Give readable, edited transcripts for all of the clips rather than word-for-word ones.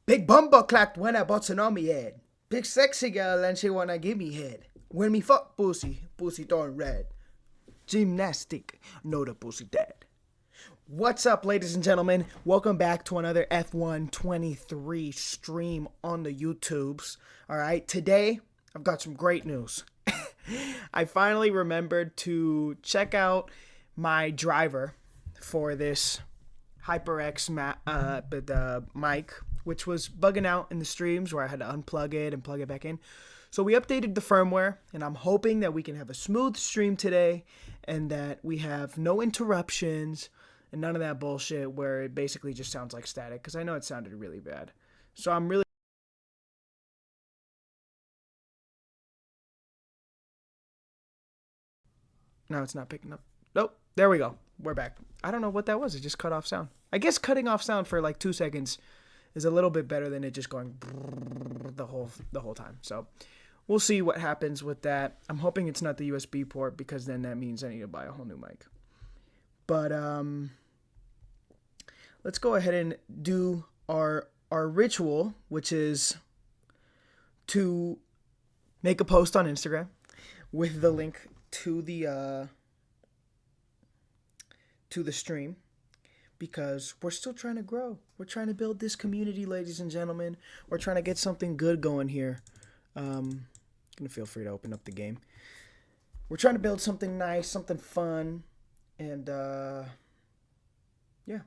Big bumper clapped when I bought on me head. Big sexy girl and she wanna give me head. When me fuck pussy, pussy turn red. Gymnastic, no the pussy dead. What's up, ladies and gentlemen? Welcome back to another F123 stream on the YouTubes. Alright, today I've got some great news. I finally remembered to check out my driver for this HyperX mic, which was bugging out in the streams where I had to unplug it and plug it back in. So we updated the firmware, and I'm hoping that we can have a smooth stream today and that we have no interruptions and none of that bullshit where it basically just sounds like static, because I know it sounded really bad. So I'm really... No, it's not picking up. Nope, there we go. We're back. I don't know what that was. It just cut off sound. I guess cutting off sound for like 2 seconds is a little bit better than it just going the whole time. So we'll see what happens with that. I'm hoping it's not the USB port, because then that means I need to buy a whole new mic. But let's go ahead and do our ritual, which is to make a post on Instagram with the link to the stream, because we're still trying to grow. We're trying to build this community, ladies and gentlemen. We're trying to get something good going here. Gonna feel free to open up the game. We're trying to build something nice, something fun, and yeah.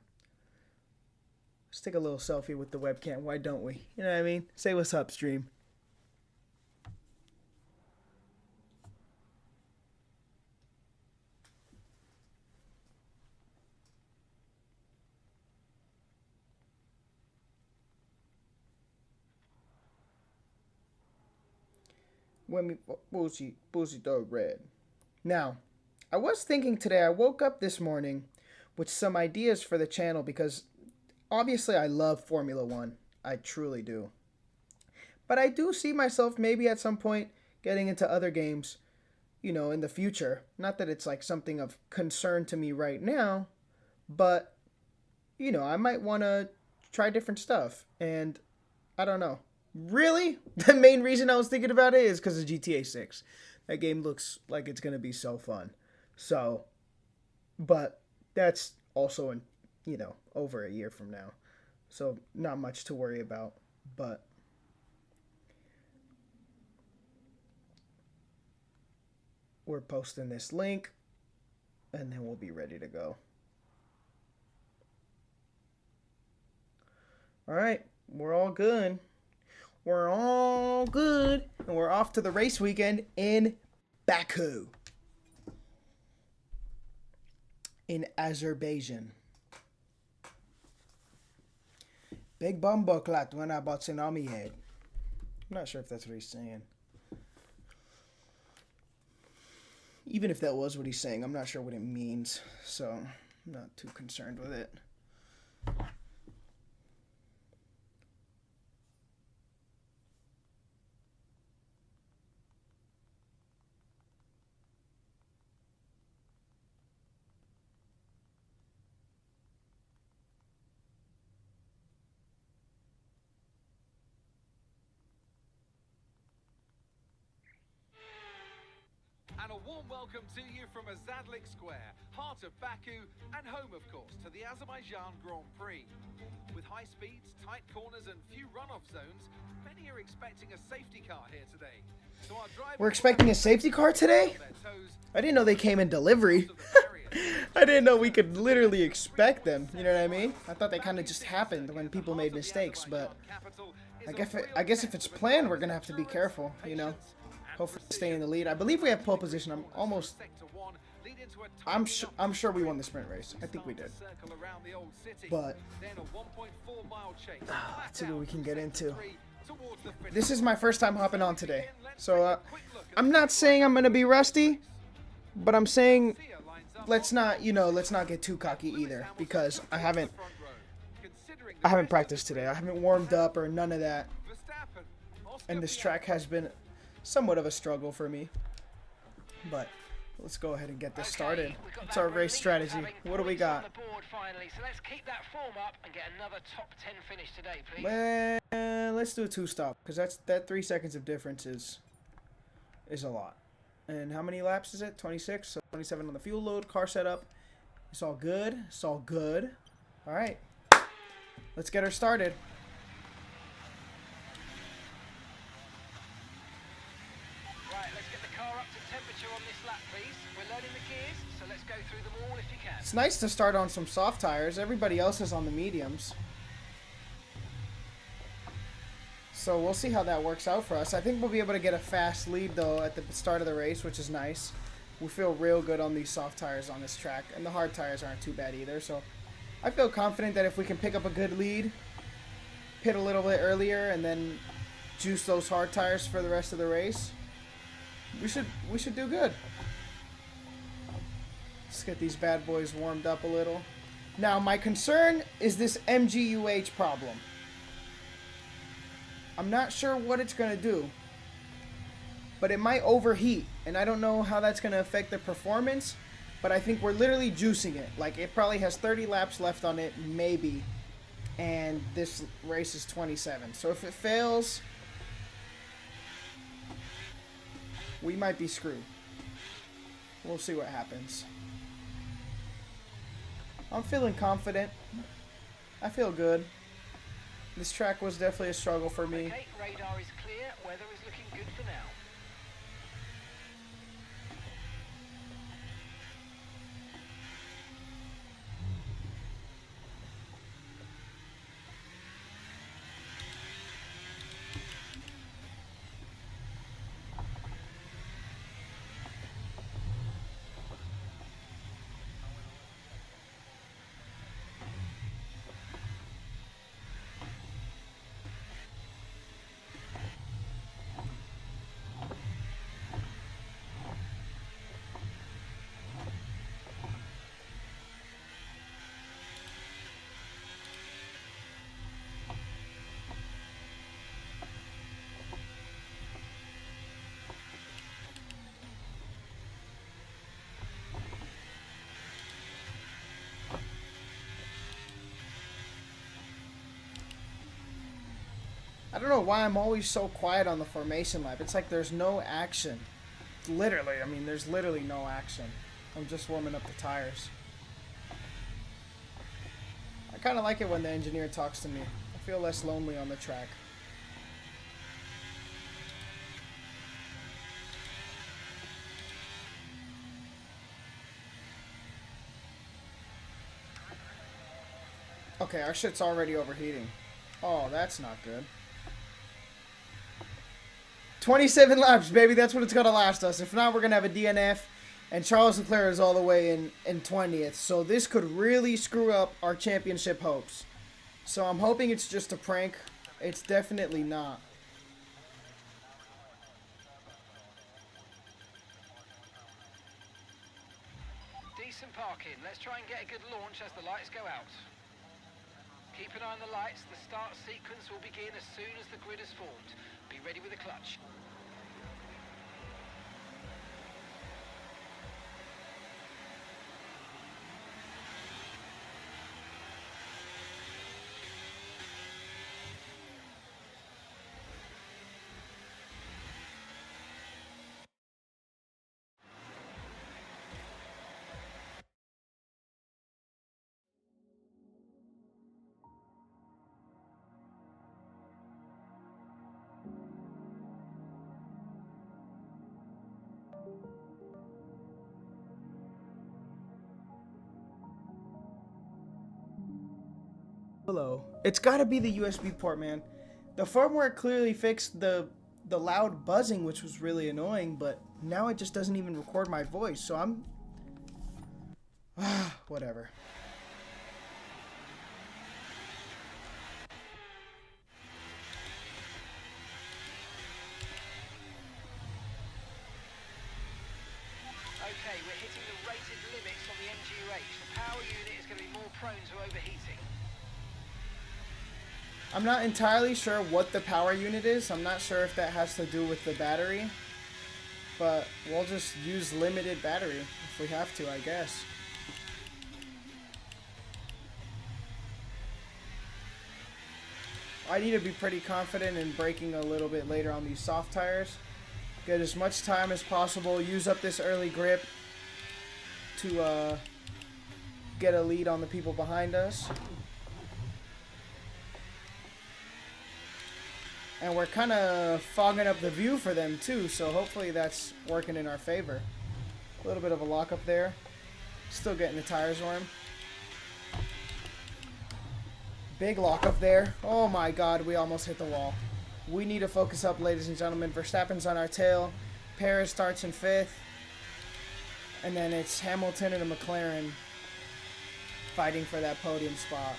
Let's take a little selfie with the webcam. Why don't we? You know what I mean? Say what's up, stream. When me pussy dog red. Now, I was thinking today, I woke up this morning with some ideas for the channel, because obviously I love Formula One. I truly do. But I do see myself maybe at some point getting into other games, you know, in the future. Not that it's like something of concern to me right now, but, you know, I might want to try different stuff. And I don't know. Really? The main reason I was thinking about it is because of GTA 6. That game looks like it's going to be so fun. So, but that's also in, you know, over a year from now. So, not much to worry about. But we're posting this link, and then we'll be ready to go. All right, we're all good. We're all good, and we're off to the race weekend in Baku, in Azerbaijan. Big bumbo clat when I bought on me head. I'm not sure if that's what he's saying. Even if that was what he's saying, I'm not sure what it means, so I'm not too concerned with it. And a warm welcome to you from Azadlik Square, heart of Baku, and home, of course, to the Azerbaijan Grand Prix. With high speeds, tight corners, and few runoff zones, many are expecting a safety car here today. So our We're expecting a safety car today? I didn't know they came in delivery. I didn't know we could literally expect them, you know what I mean? I thought they kind of just happened when people made mistakes, but I guess if it's planned, we're going to have to be careful, you know? Hopefully stay in the lead. I believe we have pole position. I'm sure we won the sprint race. I think we did. But let's see what we can get into. This is my first time hopping on today. So I'm not saying I'm going to be rusty, but I'm saying let's not get too cocky either, because I haven't practiced today. I haven't warmed up or none of that. And this track has been somewhat of a struggle for me, but Let's go ahead and get this started. It's our race strategy. What do we got? Finally. So let's keep that form up and get another top 10 finish today, please. Well, let's do a two-stop because that 3 seconds of difference is a lot. And how many laps is it? 26. So 27 on the fuel load. Car setup. It's all good. It's all good. All right. Let's get her started. Right, let's get the car up to temperature on this lap, please. We're loading the gears, so let's go through them all if you can. It's nice to start on some soft tires. Everybody else is on the mediums. So we'll see how that works out for us. I think we'll be able to get a fast lead, though, at the start of the race, which is nice. We feel real good on these soft tires on this track, and the hard tires aren't too bad either. So I feel confident that if we can pick up a good lead, pit a little bit earlier, and then juice those hard tires for the rest of the race, we should do good. Let's get these bad boys warmed up a little. Now, my concern is this MGUH problem. I'm not sure what it's going to do, but it might overheat, and I don't know how that's going to affect the performance, but I think we're literally juicing it. Like, it probably has 30 laps left on it, maybe, and this race is 27. So if it fails, we might be screwed. We'll see what happens. I'm feeling confident. I feel good. This track was definitely a struggle for me. Okay, radar is clear. Weather is looking good for now. I don't know why I'm always so quiet on the formation lap. It's like there's no action. Literally, I mean, there's literally no action. I'm just warming up the tires. I kind of like it when the engineer talks to me. I feel less lonely on the track. Okay, our shit's already overheating. Oh, that's not good. 27 laps, baby. That's what it's going to last us. If not, we're going to have a DNF. And Charles Leclerc is all the way in 20th. So this could really screw up our championship hopes. So I'm hoping it's just a prank. It's definitely not. Decent parking. Let's try and get a good launch as the lights go out. Keep an eye on the lights. The start sequence will begin as soon as the grid is formed. Be ready with the clutch. Hello. It's gotta be the USB port, man. The firmware clearly fixed the loud buzzing, which was really annoying, but now it just doesn't even record my voice, so I'm... whatever. Okay, we're hitting the rated limits on the MGUH. The power unit is going to be more prone to overheating. I'm not entirely sure what the power unit is. I'm not sure if that has to do with the battery. but we'll just use limited battery if we have to, I guess. I need to be pretty confident in braking a little bit later on these soft tires. Get as much time as possible, use up this early grip to get a lead on the people behind us. And we're kind of fogging up the view for them too, so hopefully that's working in our favor. A little bit of a lockup there. Still getting the tires warm. Big lockup there. Oh my god, we almost hit the wall. We need to focus up, ladies and gentlemen. Verstappen's on our tail. Perez starts in 5th. And then it's Hamilton and a McLaren fighting for that podium spot.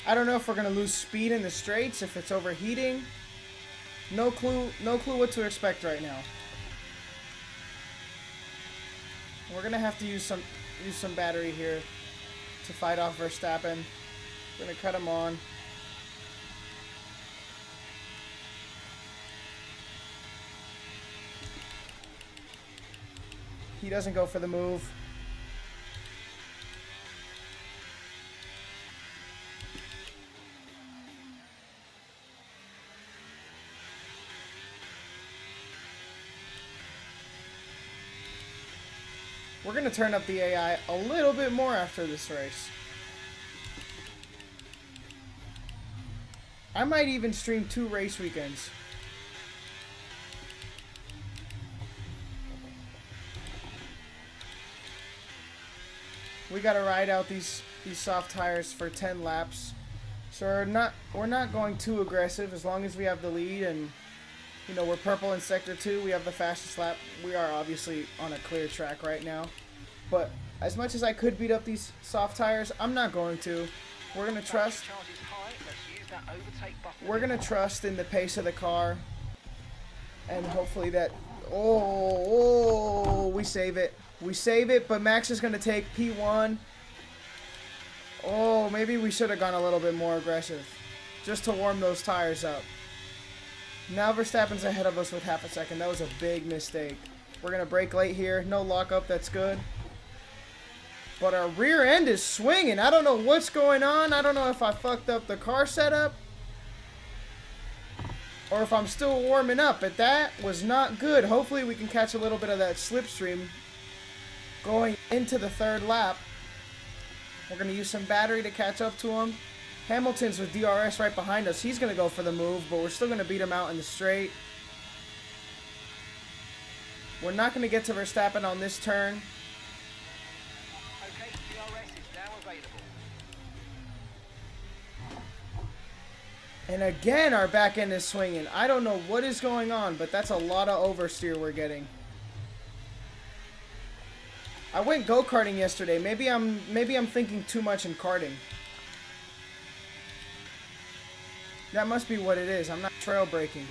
I don't know if we're going to lose speed in the straights, if it's overheating. No clue what to expect right now. We're going to have to use some battery here to fight off Verstappen. We're going to cut him on. He doesn't go for the move. We're going to turn up the AI a little bit more after this race. I might even stream 2 race weekends. We got to ride out these soft tires for 10 laps. So we're not going too aggressive as long as we have the lead and you know, we're purple in Sector 2. We have the fastest lap. We are obviously on a clear track right now. But as much as I could beat up these soft tires, I'm not going to. We're going to trust. We're going to trust in the pace of the car. And hopefully that... Oh, we save it. We save it, but Max is going to take P1. Oh, maybe we should have gone a little bit more aggressive. Just to warm those tires up. Now Verstappen's ahead of us with half a second. That was a big mistake. We're going to brake late here. No lockup. That's good. But our rear end is swinging. I don't know what's going on. I don't know if I fucked up the car setup. Or if I'm still warming up. But that was not good. Hopefully we can catch a little bit of that slipstream going into the 3rd lap. We're going to use some battery to catch up to him. Hamilton's with DRS right behind us. He's going to go for the move, but we're still going to beat him out in the straight. We're not going to get to Verstappen on this turn. Okay, DRS is now available. And again, our back end is swinging. I don't know what is going on, but that's a lot of oversteer we're getting. I went go-karting yesterday. Maybe I'm thinking too much in karting. That must be what it is. I'm not trail braking.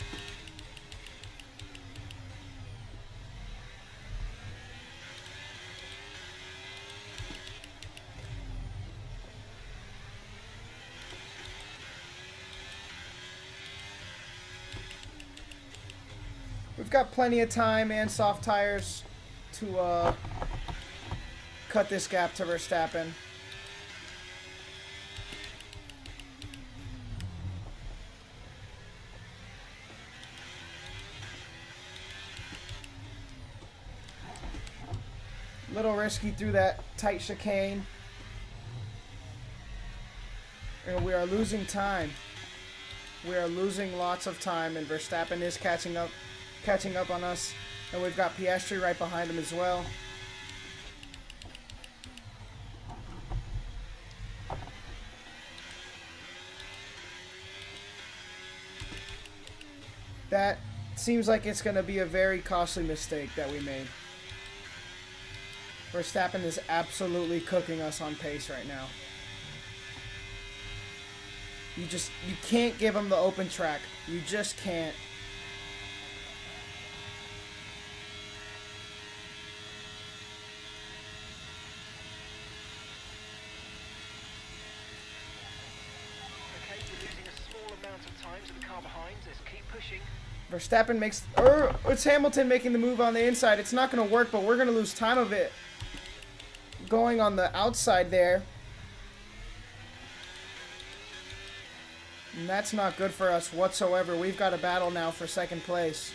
We've got plenty of time and soft tires to cut this gap to Verstappen. Little risky through that tight chicane. And we are losing time. We are losing lots of time, and Verstappen is catching up on us. And we've got Piastri right behind him as well. That seems like it's going to be a very costly mistake that we made. Verstappen is absolutely cooking us on pace right now. You can't give him the open track. You just can't. amount of time to the car behind. Let's keep pushing. Verstappen makes... it's Hamilton making the move on the inside. It's not going to work, but we're going to lose time of it. Going on the outside there. And that's not good for us whatsoever. We've got a battle now for second place.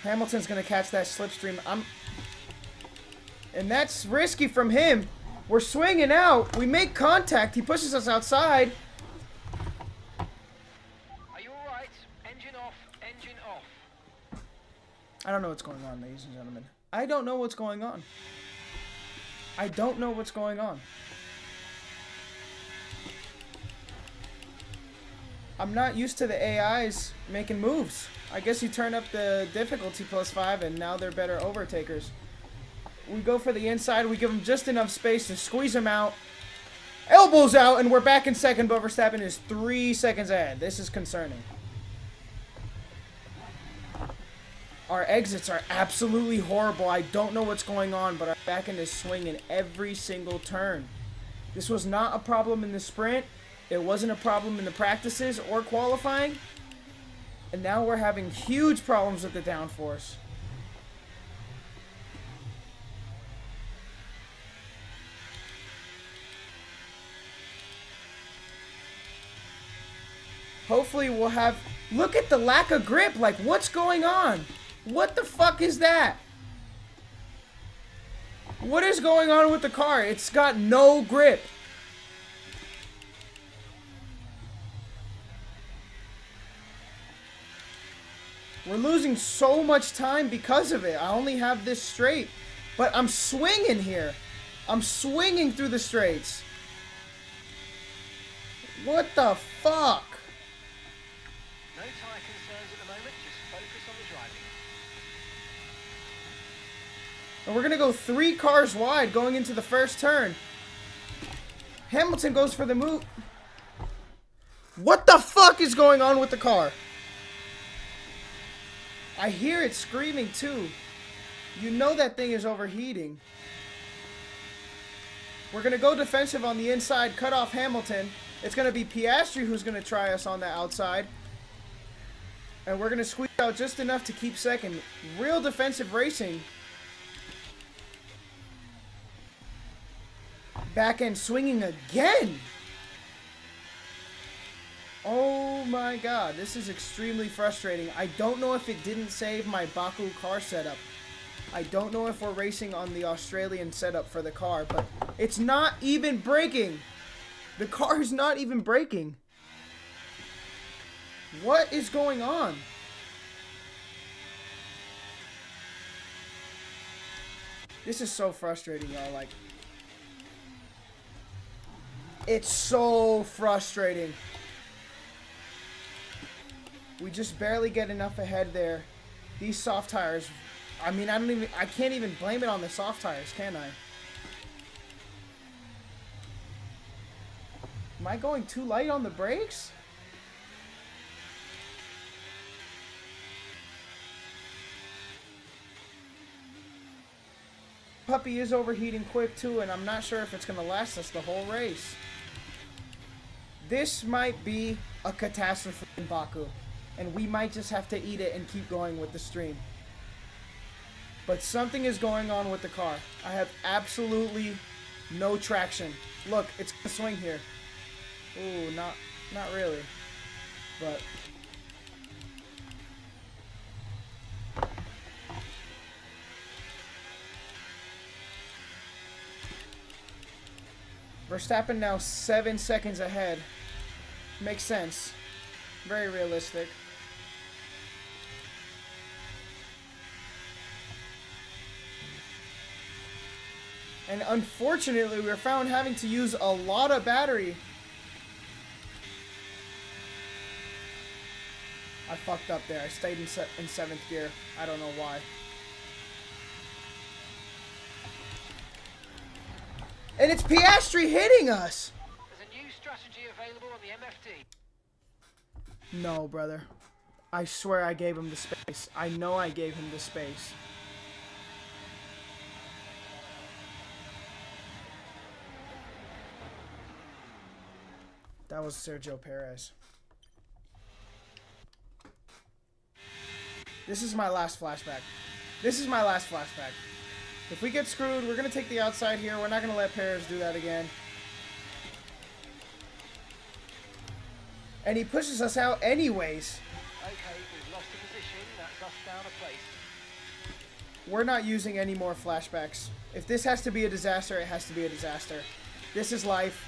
Hamilton's going to catch that slipstream. And that's risky from him. We're swinging out. We make contact. He pushes us outside. Are you all right? Engine off. Engine off. I don't know what's going on, ladies and gentlemen. I don't know what's going on. I don't know what's going on. I'm not used to the AIs making moves. I guess you turn up the difficulty +5 and now they're better overtakers. We go for the inside. We give them just enough space to squeeze them out. Elbows out, and we're back in second, but Verstappen is 3 seconds ahead. This is concerning. Our exits are absolutely horrible. I don't know what's going on, but our back end is swinging every single turn. This was not a problem in the sprint. It wasn't a problem in the practices or qualifying. And now we're having huge problems with the downforce. Hopefully we'll have... Look at the lack of grip. Like, what's going on? What the fuck is that? What is going on with the car? It's got no grip. We're losing so much time because of it. I only have this straight. But I'm swinging here. I'm swinging through the straights. What the fuck? No tyre concerns at the moment, just focus on the driving. And we're going to go 3 cars wide going into the first turn. Hamilton goes for the move. What the fuck is going on with the car? I hear it screaming too. You know that thing is overheating. We're going to go defensive on the inside, cut off Hamilton. It's going to be Piastri who's going to try us on the outside. And we're going to squeeze out just enough to keep second. Real defensive racing. Back end swinging again. Oh my god, this is extremely frustrating. I don't know if it didn't save my Baku car setup. I don't know if we're racing on the Australian setup for the car, but it's not even braking. The car is not even braking. What is going on? This is so frustrating, y'all. Like, it's so frustrating. We just barely get enough ahead there. These soft tires, I mean, I can't even blame it on the soft tires, can I? Am I going too light on the brakes? Puppy is overheating quick too, and I'm not sure if it's going to last us the whole race. This might be a catastrophe in Baku, and we might just have to eat it and keep going with the stream. But something is going on with the car. I have absolutely no traction. Look, it's gonna swing here. Ooh, not really. But Verstappen now 7 seconds ahead. Makes sense. Very realistic. And unfortunately, we were found having to use a lot of battery. I fucked up there. I stayed in 7th gear. I don't know why. And it's Piastri hitting us. There's a new strategy available on the MFD. No, brother. I swear I gave him the space. I know I gave him the space. That was Sergio Perez. This is my last flashback. This is my last flashback. If we get screwed, we're going to take the outside here. We're not going to let Perez do that again. And he pushes us out anyways. Okay, we've lost the position. That's us down a place. We're not using any more flashbacks. If this has to be a disaster, it has to be a disaster. This is life.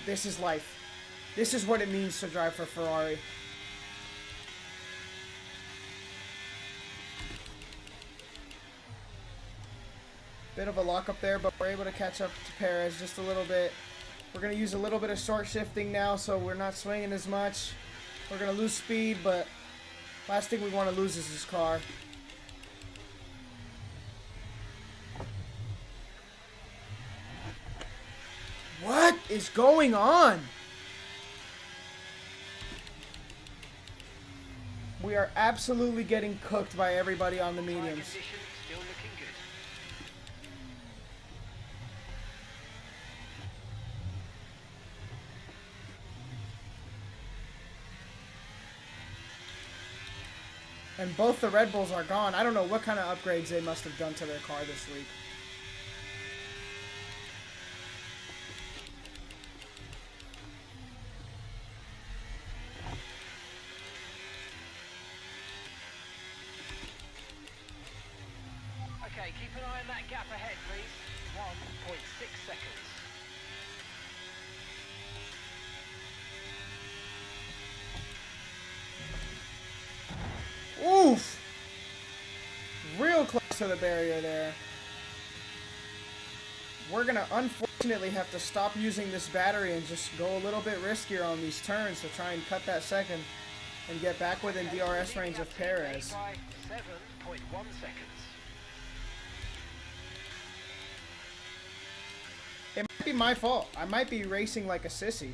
This is life. This is what it means to drive for Ferrari. Bit of a lockup there, but we're able to catch up to Perez just a little bit. We're going to use a little bit of short shifting now, so we're not swinging as much. We're going to lose speed, but last thing we want to lose is his car. What is going on? We are absolutely getting cooked by everybody on the mediums. Still looking good. And both the Red Bulls are gone. I don't know what kind of upgrades they must have done to their car this week. Okay, keep an eye on that gap ahead, please. 1.6 seconds. Oof! Real close to the barrier there. We're gonna unfortunately have to stop using this battery and just go a little bit riskier on these turns to try and cut that second and get back within DRS range of Perez. By 7.1 seconds. It might be my fault. I might be racing like a sissy.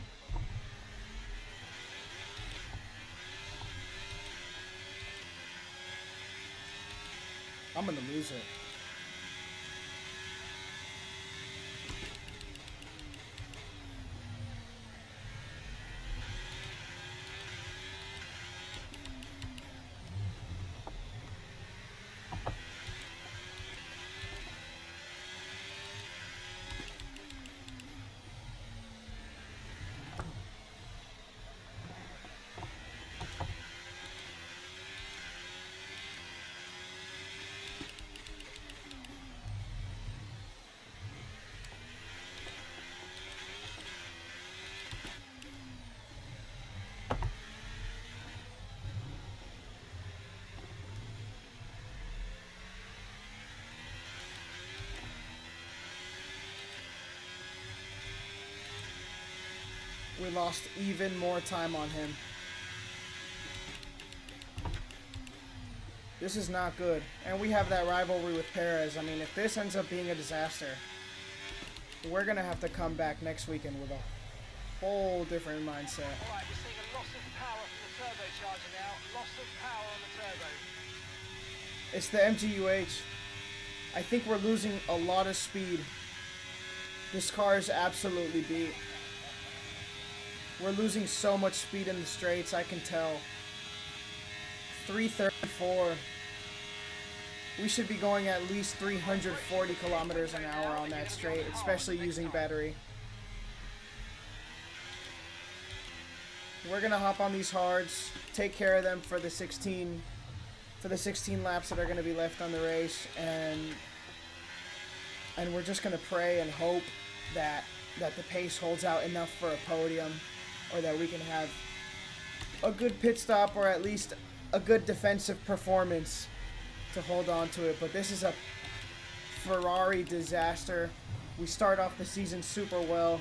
I'm gonna lose it. We lost even more time on him. This is not good. And we have that rivalry with Perez. I mean, if this ends up being a disaster, we're going to have to come back next weekend with a whole different mindset. All right, we're seeing a loss of power from the turbocharger now. Loss of power on the turbo. It's the MGUH. I think we're losing a lot of speed. This car is absolutely beat. We're losing so much speed in the straights, I can tell. 334. We should be going at least 340 kilometers an hour on that straight, especially using battery. We're gonna hop on these hards, take care of them for the 16 laps that are gonna be left on the race, and we're just gonna pray and hope that the pace holds out enough for a podium, or that we can have a good pit stop, or at least a good defensive performance to hold on to it. But this is a Ferrari disaster. We start off the season super well,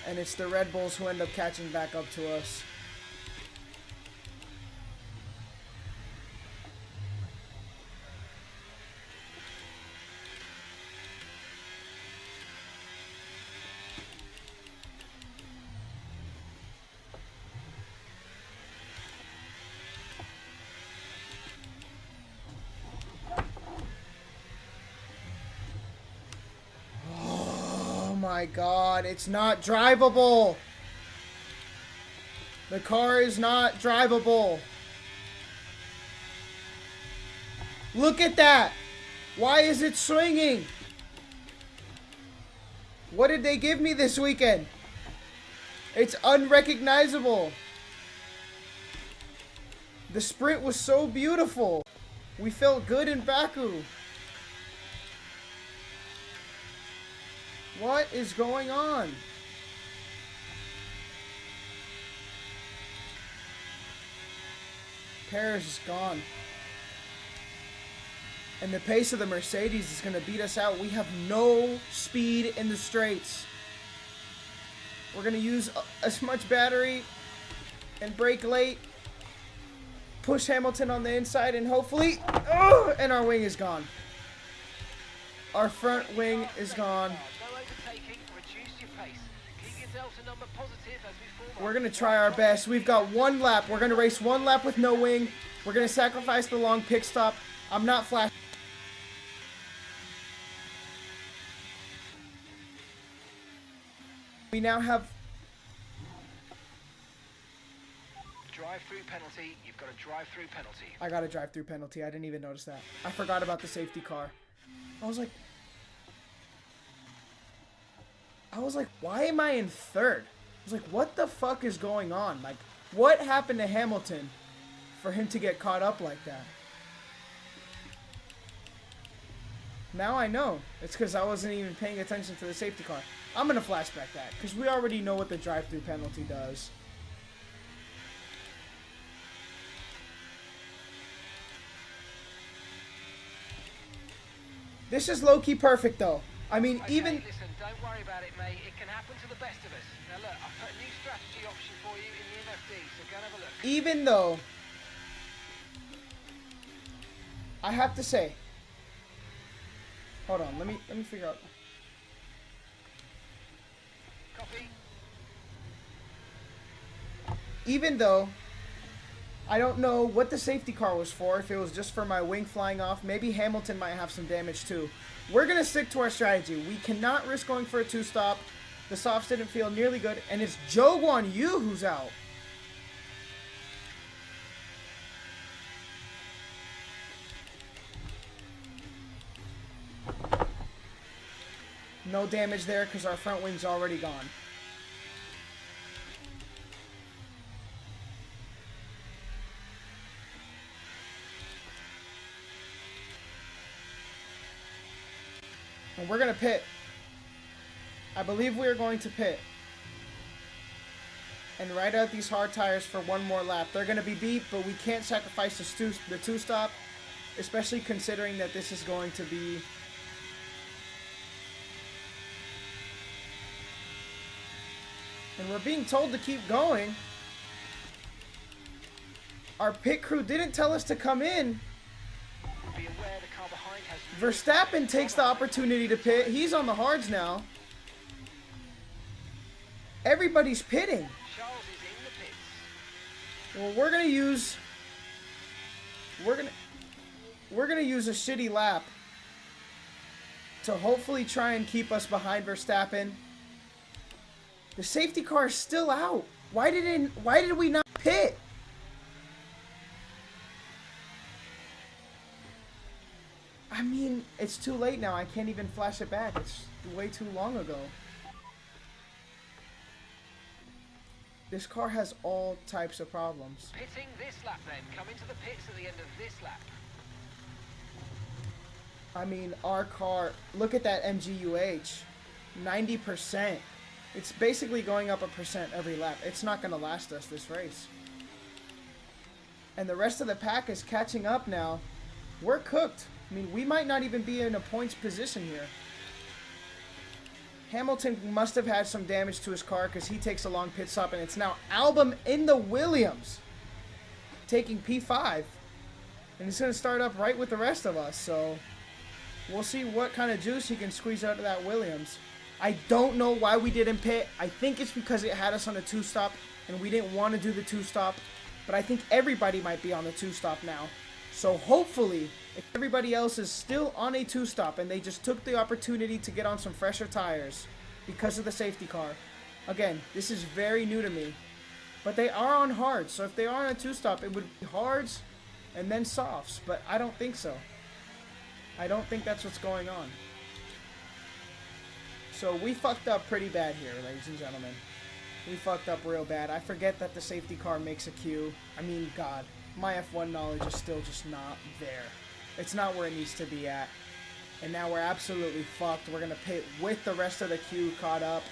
and it's the Red Bulls who end up catching back up to us. My God, it's not drivable. The car is not drivable. Look at that. Why is it swinging? What did they give me this weekend? It's unrecognizable. The sprint was so beautiful. We felt good in Baku. What is going on? Paris is gone. And the pace of the Mercedes is going to beat us out. We have no speed in the straights. We're going to use as much battery and brake late. Push Hamilton on the inside and hopefully... Oh, and our wing is gone. Our front wing is gone. We're going to try our best. We've got one lap. We're going to race one lap with no wing. We're going to sacrifice the long pit stop. I'm not flashing. We now have... Drive-through penalty. You've got a drive-through penalty. I got a drive-through penalty. I didn't even notice that. I forgot about the safety car. I was like, why am I in third? I was like, what the fuck is going on? Like, what happened to Hamilton for him to get caught up like that? Now I know. It's because I wasn't even paying attention to the safety car. I'm going to flashback that because we already know what the drive-through penalty does. This is low-key perfect, though. I mean, okay, even... Listen, don't worry about it, mate. It can happen to the best of us. Now, look, I've put a new strategy option for you in the MFD, so go and have a look. Even though... I have to say... Hold on, let me figure out... Copy. Even though... I don't know what the safety car was for, if it was just for my wing flying off. Maybe Hamilton might have some damage too. We're going to stick to our strategy. We cannot risk going for a two-stop. The softs didn't feel nearly good. And it's Zhou Guan Yu who's out. No damage there because our front wing's already gone. And we're going to pit. I believe we are going to pit. And ride out these hard tires for one more lap. They're going to be beat, but we can't sacrifice the two-stop. Especially considering that this is going to be... And we're being told to keep going. Our pit crew didn't tell us to come in. Be aware the car behind has... Verstappen takes the opportunity to pit. He's on the hards now. Everybody's pitting. Charles is in the pits. Well, we're gonna use a shitty lap to hopefully try and keep us behind Verstappen. The safety car is still out. Why did we not pit? I mean, it's too late now. I can't even flash it back. It's way too long ago. This car has all types of problems. Pitting this lap then. Come into the pits at the end of this lap. I mean, our car, look at that MGUH. 90%. It's basically going up 1% every lap. It's not going to last us this race. And the rest of the pack is catching up now. We're cooked. I mean, we might not even be in a points position here. Hamilton must have had some damage to his car because he takes a long pit stop, and it's now Albon in the Williams taking P5. And he's going to start up right with the rest of us, so we'll see what kind of juice he can squeeze out of that Williams. I don't know why we didn't pit. I think it's because it had us on a two-stop, and we didn't want to do the two-stop. But I think everybody might be on the two-stop now. So hopefully, if everybody else is still on a two-stop and they just took the opportunity to get on some fresher tires because of the safety car. Again, this is very new to me. But they are on hards, so if they are on a two-stop, it would be hards and then softs. But I don't think so. I don't think that's what's going on. So we fucked up pretty bad here, ladies and gentlemen. We fucked up real bad. I forget that the safety car makes a queue. I mean, God, my F1 knowledge is still just not there. It's not where it needs to be at. And now we're absolutely fucked. We're going to pit with the rest of the queue caught up.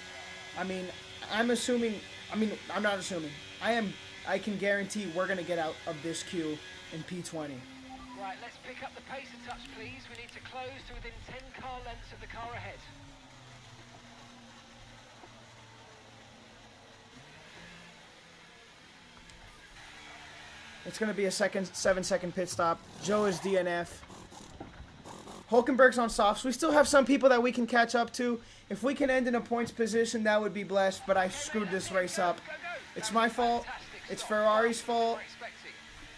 I mean, I'm not assuming. I can guarantee we're going to get out of this queue in P20. Right, let's pick up the pace a touch, please. We need to close to within 10 car lengths of the car ahead. It's going to be a 7-second pit stop. Joe is DNF. Hulkenberg's on softs. We still have some people that we can catch up to. If we can end in a points position, that would be blessed, but I screwed this race up. It's my fault. It's Ferrari's fault.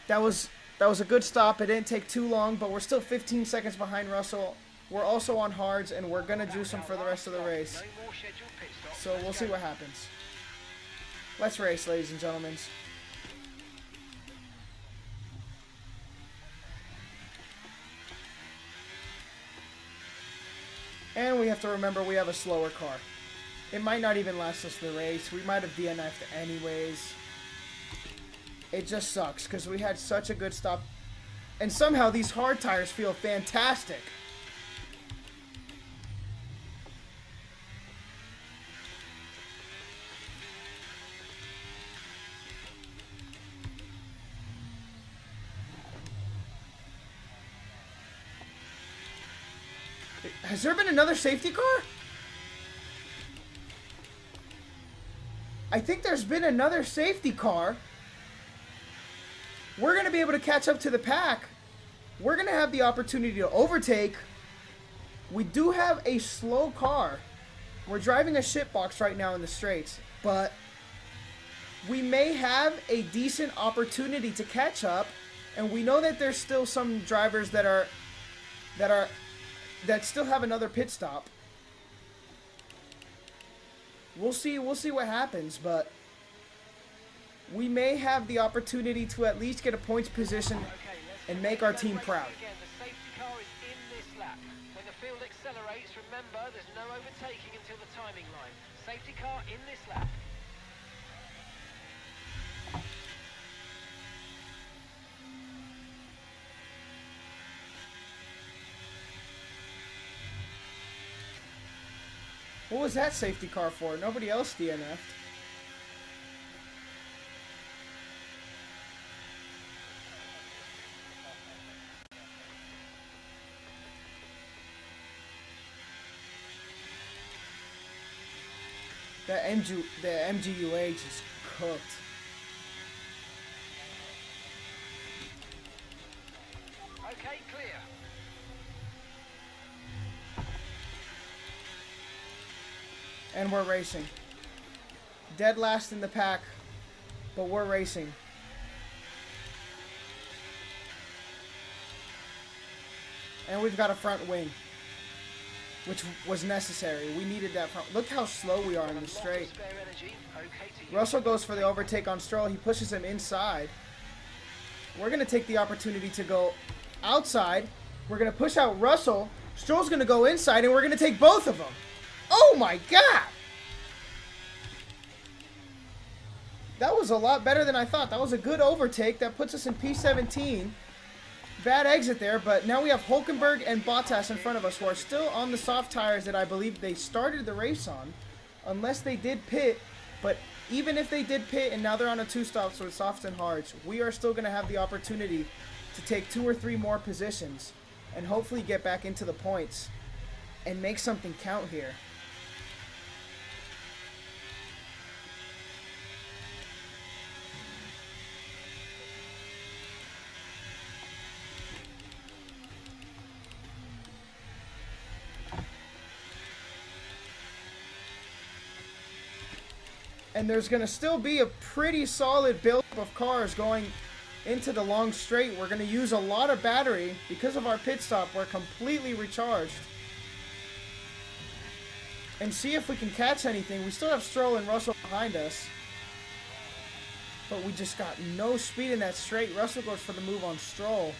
That was a good stop. It didn't take too long, but we're still 15 seconds behind Russell. We're also on hards, and we're going to juice him for the rest of the race. So we'll see what happens. Let's race, ladies and gentlemen. And we have to remember we have a slower car. It might not even last us the race. We might have DNF'd anyways. It just sucks because we had such a good stop. And somehow these hard tires feel fantastic. Has there been another safety car? I think there's been another safety car. We're going to be able to catch up to the pack. We're going to have the opportunity to overtake. We do have a slow car. We're driving a shit box right now in the straights, but we may have a decent opportunity to catch up, and we know that there's still some drivers that still have another pit stop. We'll see what happens, but we may have the opportunity to at least get a points position and make our team proud. Again, the safety car is in this lap. When the field accelerates, remember there's no overtaking until the timing line. Safety car in this lap. What was that safety car for? Nobody else DNF'd. The MGUH is cooked. Okay, clear. And we're racing. Dead last in the pack, but we're racing. And we've got a front wing, which was necessary. We needed that front. Look how slow we are in the straight. Russell goes for the overtake on Stroll. He pushes him inside. We're going to take the opportunity to go outside. We're going to push out Russell. Stroll's going to go inside, and we're going to take both of them. Oh my God! That was a lot better than I thought. That was a good overtake. That puts us in P17. Bad exit there, but now we have Hulkenberg and Bottas in front of us who are still on the soft tires that I believe they started the race on. Unless they did pit, but even if they did pit and now they're on a 2-stops with softs and hards, we are still going to have the opportunity to take 2 or 3 more positions and hopefully get back into the points and make something count here. And there's going to still be a pretty solid buildup of cars going into the long straight. We're going to use a lot of battery. Because of our pit stop, we're completely recharged. And see if we can catch anything. We still have Stroll and Russell behind us. But we just got no speed in that straight. Russell goes for the move on Stroll.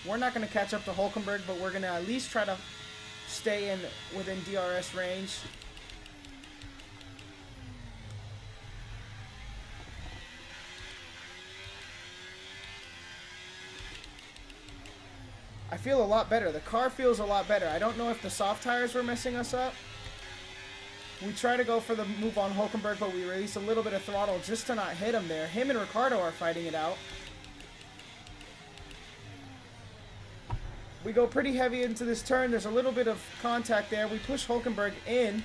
We're not going to catch up to Hulkenberg, but we're going to at least try to stay within DRS range. I feel a lot better. The car feels a lot better. I don't know if the soft tires were messing us up. We try to go for the move on Hulkenberg, but we release a little bit of throttle just to not hit him there. Him and Ricciardo are fighting it out. We go pretty heavy into this turn. There's a little bit of contact there. We push Hulkenberg in.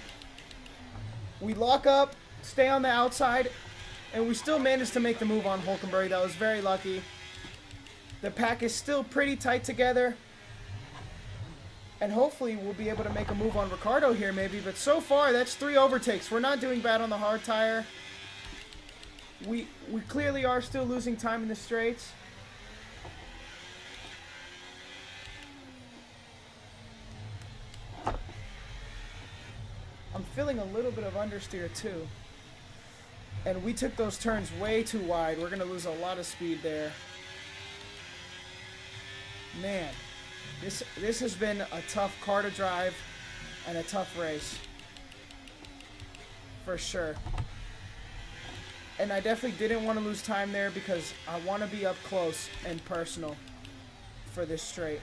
We lock up, stay on the outside, and we still managed to make the move on Hulkenberg. That was very lucky. The pack is still pretty tight together. And hopefully we'll be able to make a move on Ricciardo here maybe. But so far, that's 3 overtakes. We're not doing bad on the hard tire. We clearly are still losing time in the straights. I'm feeling a little bit of understeer too. And we took those turns way too wide. We're going to lose a lot of speed there. Man, this has been a tough car to drive and a tough race. For sure. And I definitely didn't want to lose time there because I want to be up close and personal for this straight.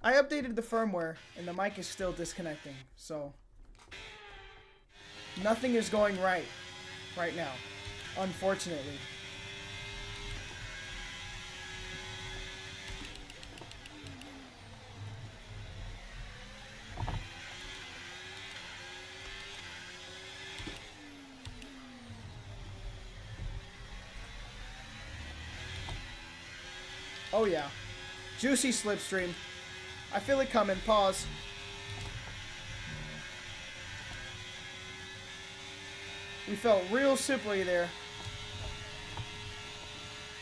I updated the firmware and the mic is still disconnecting, so nothing is going right now, unfortunately. Oh yeah, juicy slipstream. I feel it coming. Pause. We felt real slippery there.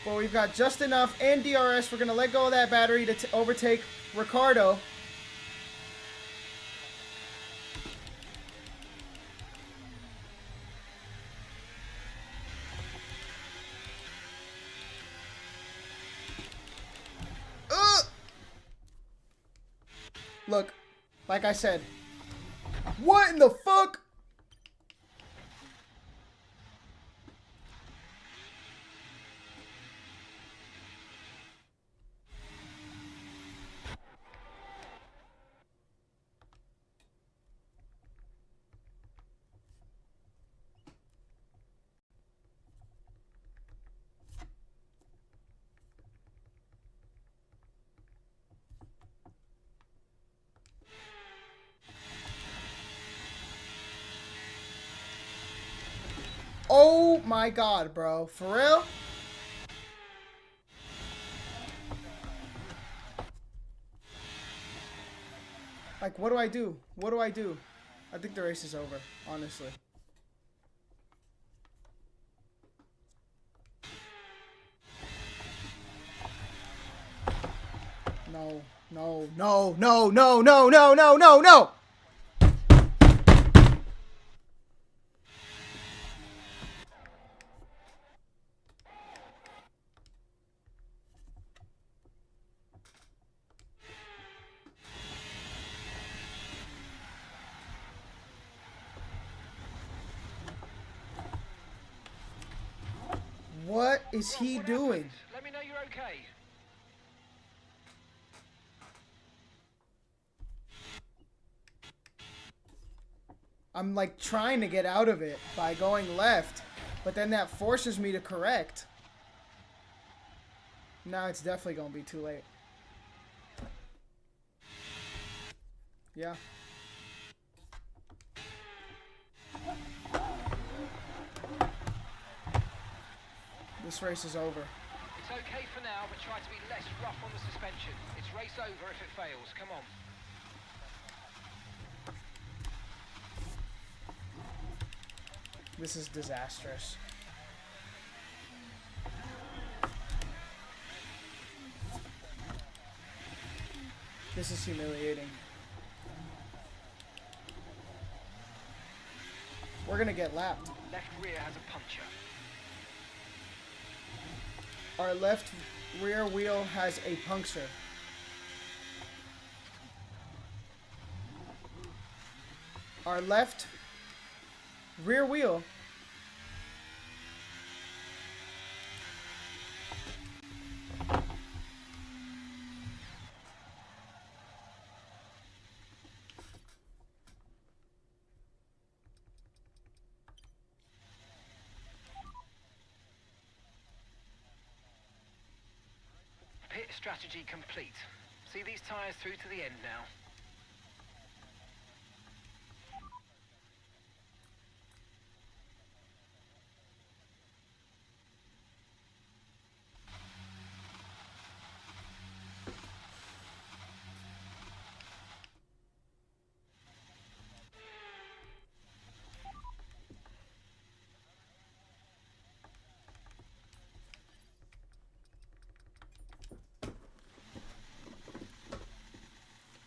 But we've got just enough and DRS. We're going to let go of that battery to overtake Ricciardo. Look, like I said, what in the fuck? Oh my god, bro. For real? Like, what do I do? What do I do? I think the race is over, honestly. No, no, no, no, no, no, no, no, no, no! What is he doing? Let me know you're okay. I'm like trying to get out of it by going left, but then that forces me to correct. Now it's definitely gonna be too late. Yeah. This race is over. It's okay for now, but try to be less rough on the suspension. It's race over if it fails. Come on. This is disastrous. This is humiliating. We're gonna get lapped. Left rear has a puncture. Our left rear wheel has a puncture. Our left rear wheel Pit strategy complete. See these tyres through to the end now.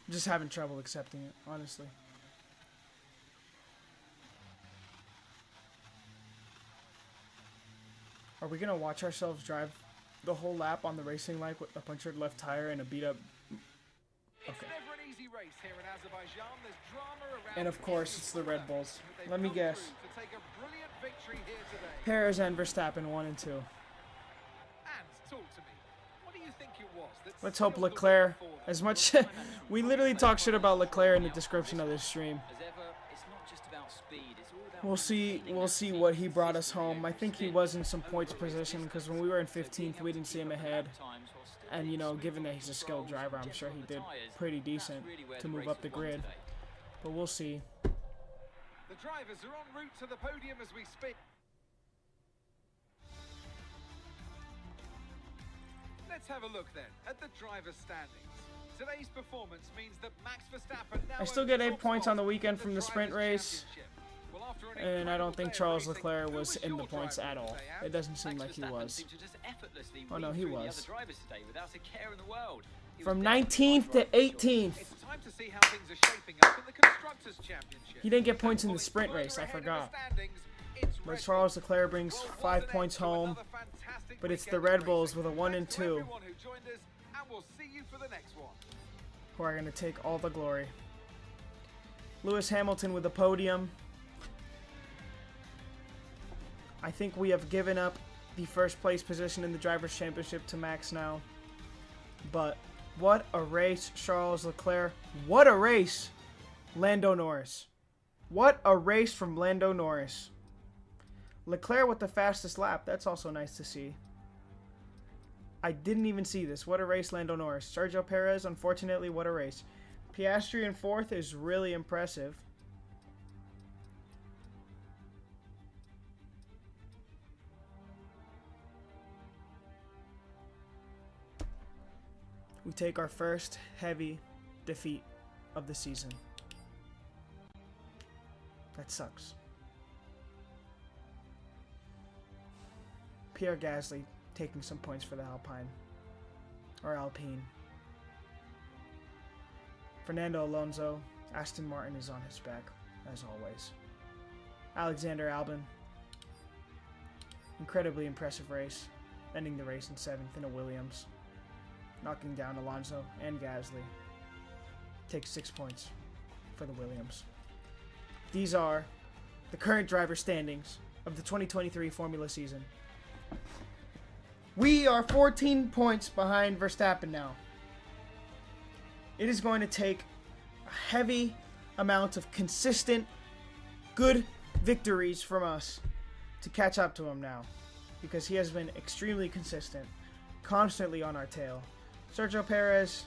I'm just having trouble accepting it, honestly. Are we gonna watch ourselves drive the whole lap on the racing like with a punctured left tire and a beat up? Okay. And of course, it's the Red Bulls. Let me guess. Perez and Verstappen 1 and 2. Let's hope Leclerc, as much we literally talk shit about Leclerc in the description of this stream. We'll see what he brought us home. I think he was in some points position because when we were in 15th, we didn't see him ahead. And you know, given that he's a skilled driver, I'm sure he did pretty decent to move up the grid. But we'll see. The drivers are en route to the podium as we speak. Let's have a look then at the driver's standings. Today's performance means that Max Verstappen now I still get 8 points on the weekend from the sprint race. And I don't think Charles Leclerc was in the points at all. It doesn't seem like he was. Oh no, he was. From 19th to 18th. He didn't get points in the sprint race, I forgot. But Charles Leclerc brings 5 points home. But it's the Red Bulls with a 1 and 2 who are going to take all the glory. Lewis Hamilton with a podium. I think we have given up the first place position in the Drivers' Championship to Max now. But what a race, Charles Leclerc. What a race, Lando Norris. What a race from Lando Norris. Leclerc with the fastest lap. That's also nice to see. I didn't even see this. What a race, Lando Norris. Sergio Perez, unfortunately, what a race. Piastri in 4th is really impressive. we take our first heavy defeat of the season. That sucks. Pierre Gasly taking some points for the Alpine. Fernando Alonso, Aston Martin is on his back, as always. Alexander Albon, incredibly impressive race, ending the race in 7th in a Williams, knocking down Alonso and Gasly. Takes 6 points for the Williams. These are the current driver standings of the 2023 Formula season. We are 14 points behind Verstappen now. It is going to take a heavy amount of consistent, good victories from us to catch up to him now, because he has been extremely consistent, constantly on our tail. Sergio Perez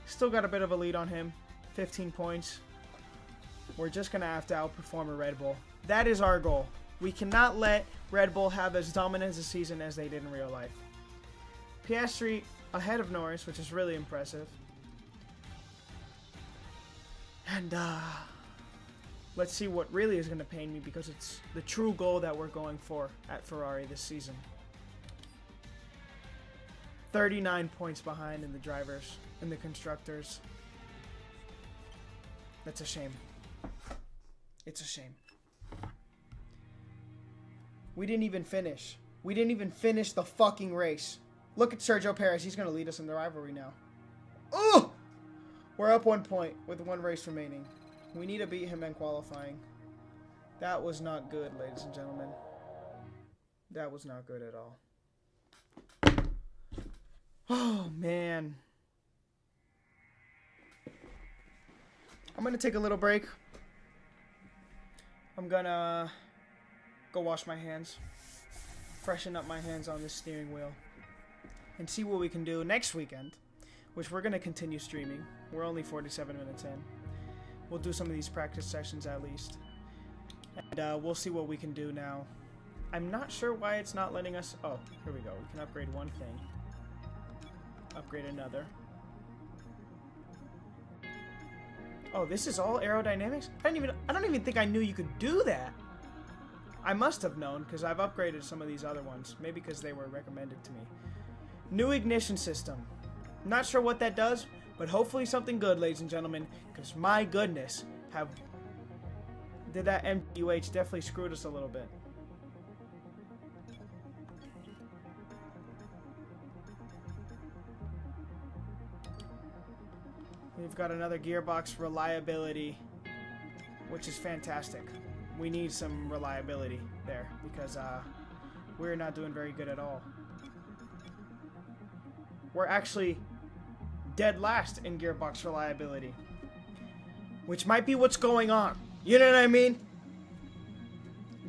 still got a bit of a lead on him, 15 points. We're just going to have to outperform a Red Bull. That is our goal. We cannot let Red Bull have as dominant a season as they did in real life. Piastri ahead of Norris, which is really impressive. And let's see what really is going to pain me, because it's the true goal that we're going for at Ferrari this season. 39 points behind in the drivers, in the constructors. That's a shame. It's a shame. We didn't even finish. We didn't even finish the fucking race. Look at Sergio Perez. He's going to lead us in the rivalry now. Oh! We're up 1 point with 1 race remaining. We need to beat him in qualifying. That was not good, ladies and gentlemen. That was not good at all. Oh, man. I'm going to take a little break. I'm going to go wash my hands. Freshen up my hands on this steering wheel. And see what we can do next weekend, which we're going to continue streaming. We're only 47 minutes in. We'll do some of these practice sessions at least. And we'll see what we can do now. I'm not sure why it's not letting us... Oh, here we go. We can upgrade one thing. Upgrade another. Oh, this is all aerodynamics? I don't even think I knew you could do that. I must have known, because I've upgraded some of these other ones. Maybe because they were recommended to me. New ignition system. Not sure what that does, but hopefully something good, ladies and gentlemen. Because my goodness, did that MUH definitely screwed us a little bit. We've got another gearbox reliability, which is fantastic. We need some reliability there, because we're not doing very good at all. We're actually dead last in gearbox reliability, which might be what's going on. You know what I mean?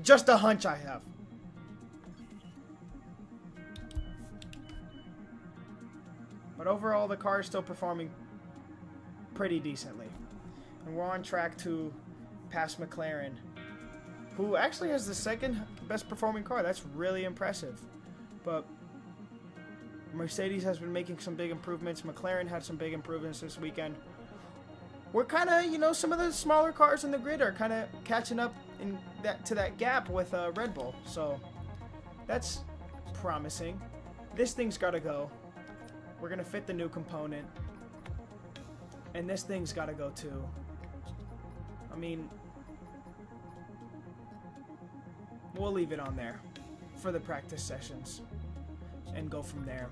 Just a hunch I have. But overall, the car is still performing pretty decently. And we're on track to pass McLaren, who actually has the second best performing car. That's really impressive. But Mercedes has been making some big improvements. McLaren had some big improvements this weekend. We're kind of, some of the smaller cars in the grid are kind of catching up to that gap with Red Bull. So that's promising. This thing's got to go. We're going to fit the new component. And this thing's got to go too. I mean, we'll leave it on there for the practice sessions and go from there.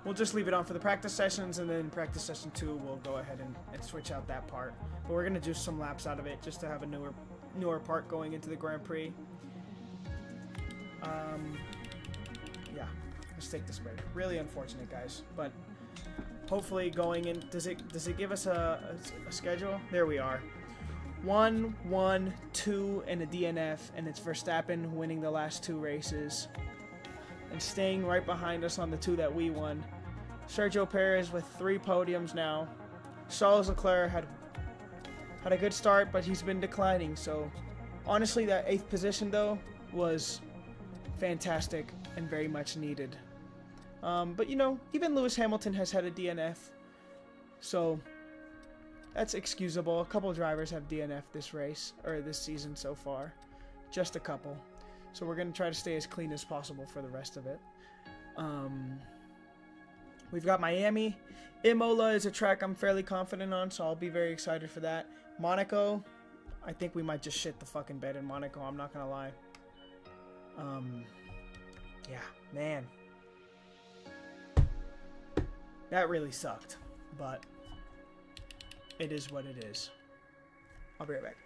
We'll just leave it on for the practice sessions, and then practice session 2, we'll go ahead and switch out that part. But we're going to do some laps out of it just to have a newer part going into the Grand Prix. Yeah, let's take this break. Really unfortunate, guys, but hopefully going in, does it give us a schedule? There we are. 1, 1, 2, and a DNF, and it's Verstappen winning the last 2 races and staying right behind us on the 2 that we won. Sergio Perez with 3 podiums now. Charles Leclerc had a good start, but he's been declining. So honestly, that 8th position though was fantastic and very much needed. But you know, even Lewis Hamilton has had a DNF, so that's excusable. A couple drivers have DNF this race, or this season so far. Just a couple. So we're going to try to stay as clean as possible for the rest of it. We've got Miami. Imola is a track I'm fairly confident on, so I'll be very excited for that. Monaco, I think we might just shit the fucking bed in Monaco, I'm not going to lie. Yeah, man. That really sucked, but it is what it is. I'll be right back.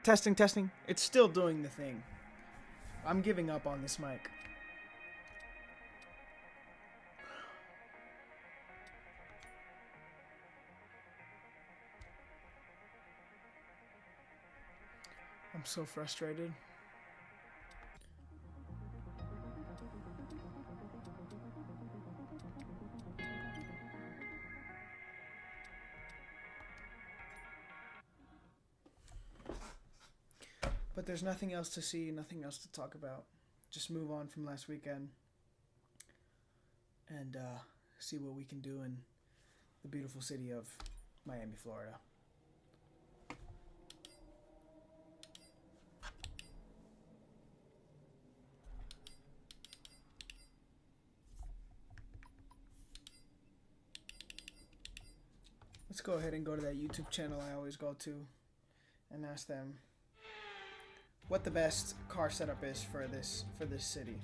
Testing, testing. It's still doing the thing. I'm giving up on this mic. I'm so frustrated. But there's nothing else to see, nothing else to talk about. Just move on from last weekend and see what we can do in the beautiful city of Miami, Florida. Let's go ahead and go to that YouTube channel I always go to and ask them what the best car setup is for this city.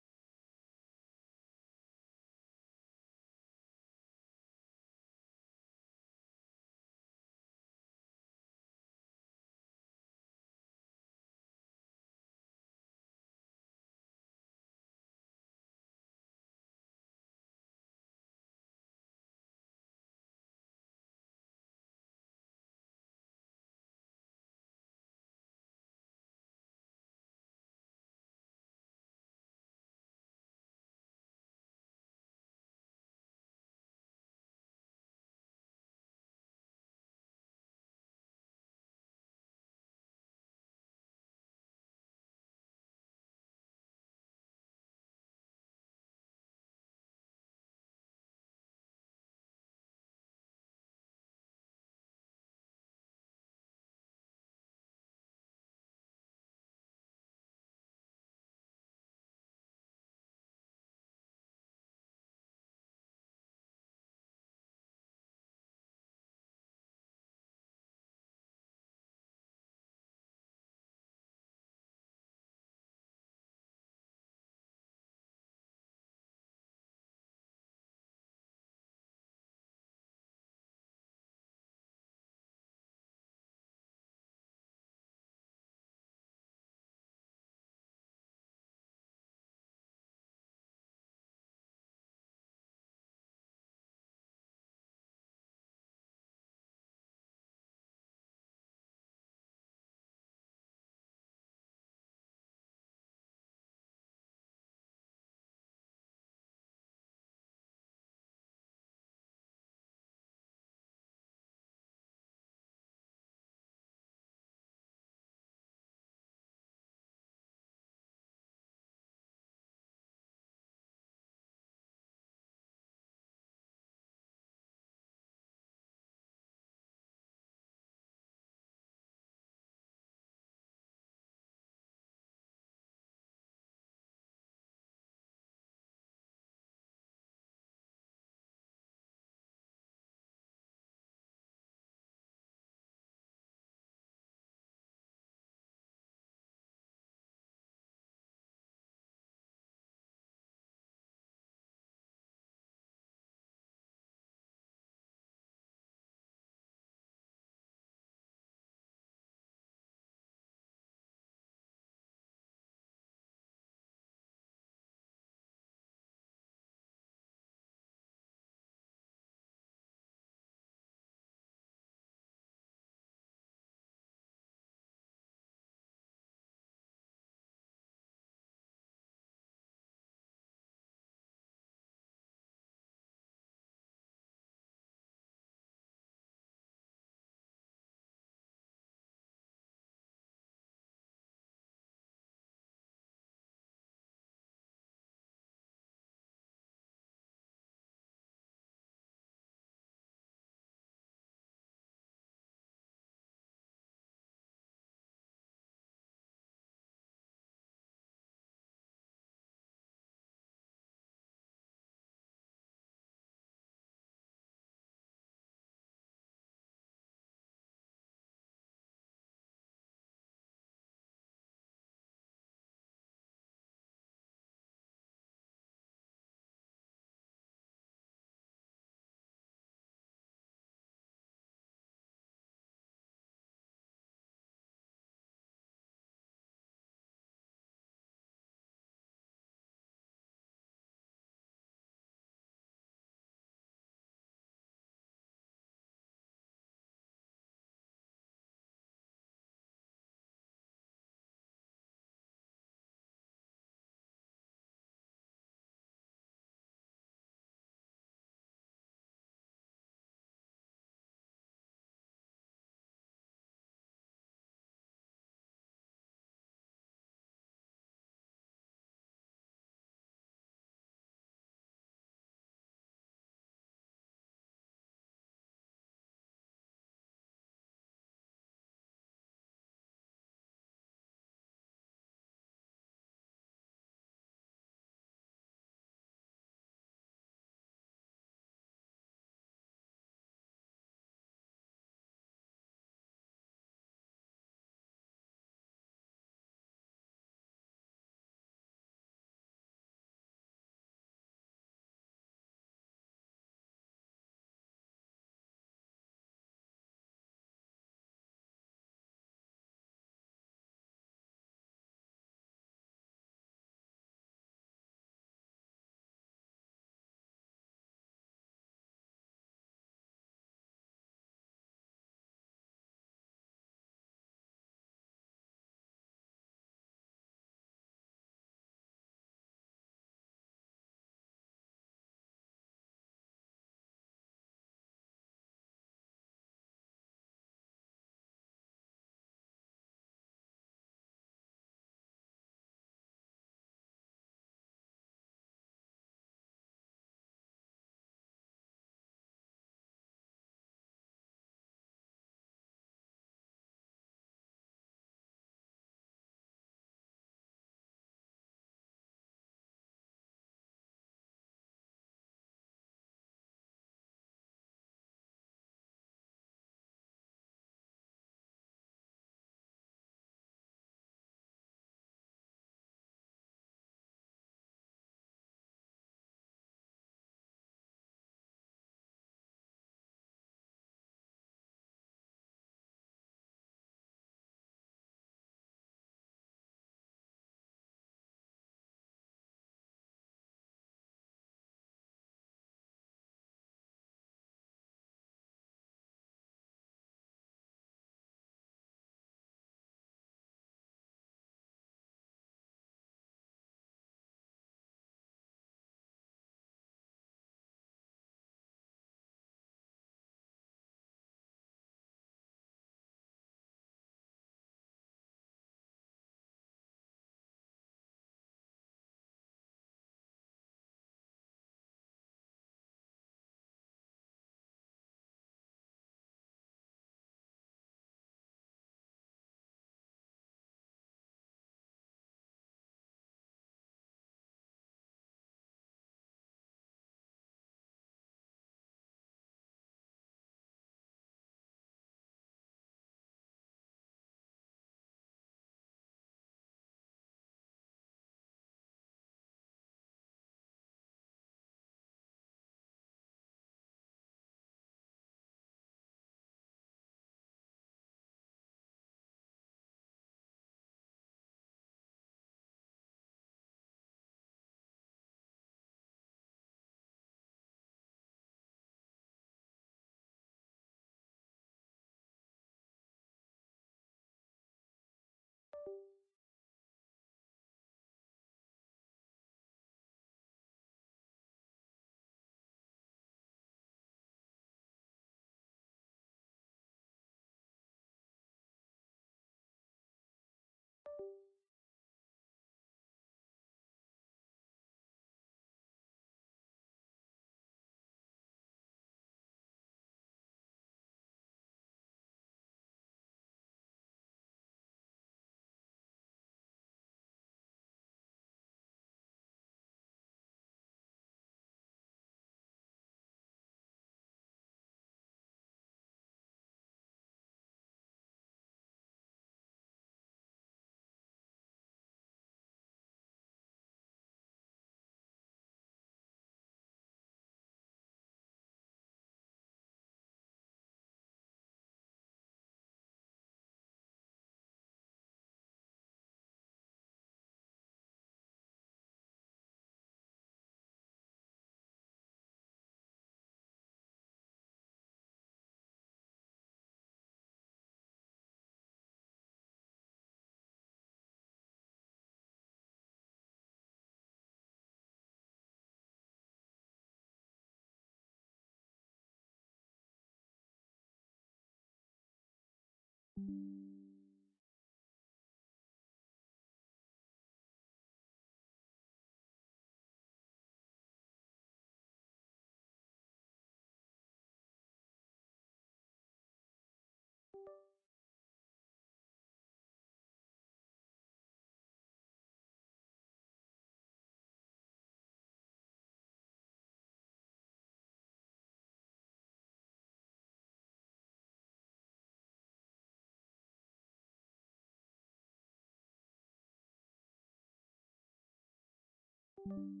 you